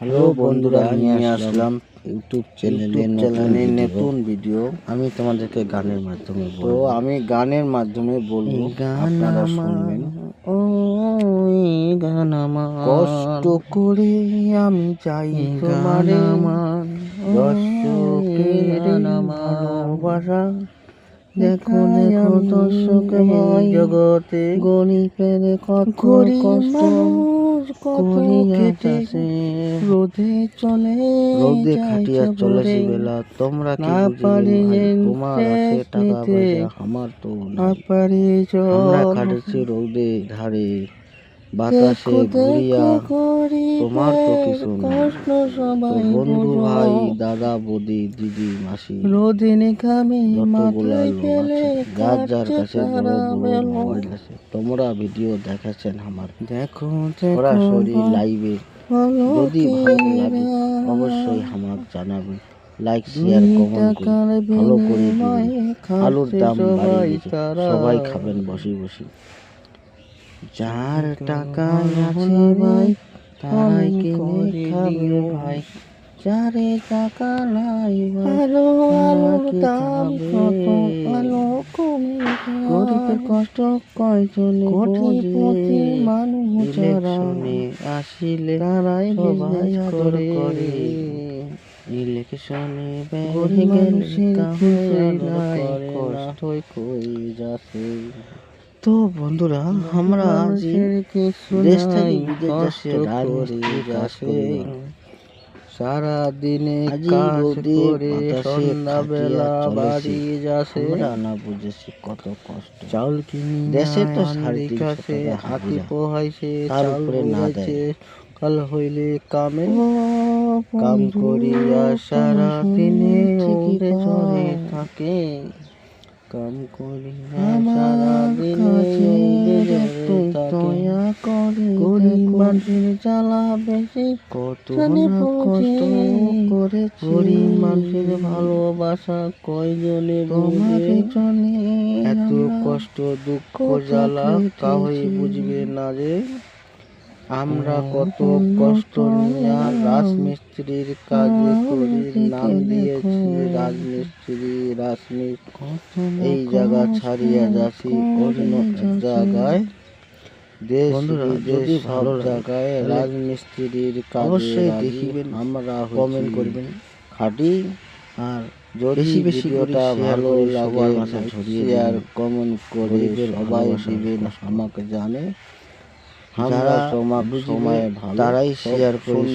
Hello বন্ধুরা, নিয়ে আসলাম YouTube চ্যানেলে নতুন ভিডিও। আমি তোমাদেরকে গানের মাধ্যমে বলবো। তো আমি গানের মাধ্যমে বলবো, আপনারা শুনবেন। ও গান আমার, কষ্ট করে আমি চাই তোমারে, দর্শকের ভালোবাসা। দেখো দেখো দর্শক জগতে গরিবের কত কষ্ট করিয়াছে, রোদে খাটিয়া চলেছে বেলা। তোমরা কি বুঝিবে? তোমার আছে টাকা পয়সা, আমার তো না পারি। আমরা খাটেছি রোদে ধারে, বাতাসে ঘুরিয়া, তোমার তো কিছু নাই। বন্ধু ভাই দাদা বৌদি দিদি মাসি, রোদিনে ঘামে যতগুলা লোক আছে, যার যার কাছে বড় বড় মোবাইল আছে, তোমরা ভিডিও দেখাচ্ছেন আমার, দেখো সরাসরি লাইভে। যদি ভালো লাগে অবশ্যই আমার জানাবেন, লাইক শেয়ার কমেন্ট করে ভালো করে দিবেন। আলুর দাম বাড়িয়ে সবাই খাবেন বসে বসে। যার টাকা আছে ভাই তারাই কিনে খাবে ভাই, যারে টাকা নাই গরিবের কষ্ট কয়জনে বোঝে, মানুষ ইলেকশনে আসিলে তারাই সবাই করে। ইলেকশনে গরিব মানুষের কষ্টই কই যাচ্ছে। তো বন্ধুরা, আমরা দেশ থেকে বিদেশে রাজমিস্ত্রি কাজ করি, সারা দিনে কাজ করে সন্ধ্যাবেলা বাড়ি যাচ্ছে। আমরা না বুঝেছি কত কষ্ট। চাউল কিনি দেশে তো 350 টাকা হাতি পোহাইছে, তার উপরে না দেয়। কাল হইলে কামে কাম করিয়া সারা দিনে ওরে চলে থাকে, কাম করিয়া সারা দিনে দয়া করে। গরিব মানুষের জ্বালা বেশি, কত কষ্ট করে গরিব মানুষের ভালোবাসা কয়জনে বোঝে। এত কষ্ট দুঃখ জ্বালা কাউই বুঝবে না যে, আমরা কত কষ্ট নিয়ে রাজমিস্ত্রির কাজে করি। নাম দিয়েছি রাজমিস্ত্রি, এই জায়গা ছাড়িয়া যাচ্ছি অন্য জায়গায়। দেশ যদি ভালো জায়গায় রাজমিস্ত্রির কাজ অবশ্যই দেখিবেন, আমরা কমেন্ট করবেন খাটি। আর যদি ভিডিওটা ভালো লাগে শেয়ার কমেন্ট করে সবাই দিবেন, আমাকে জানে যারা সময় ভালো তারাই শেয়ার করে।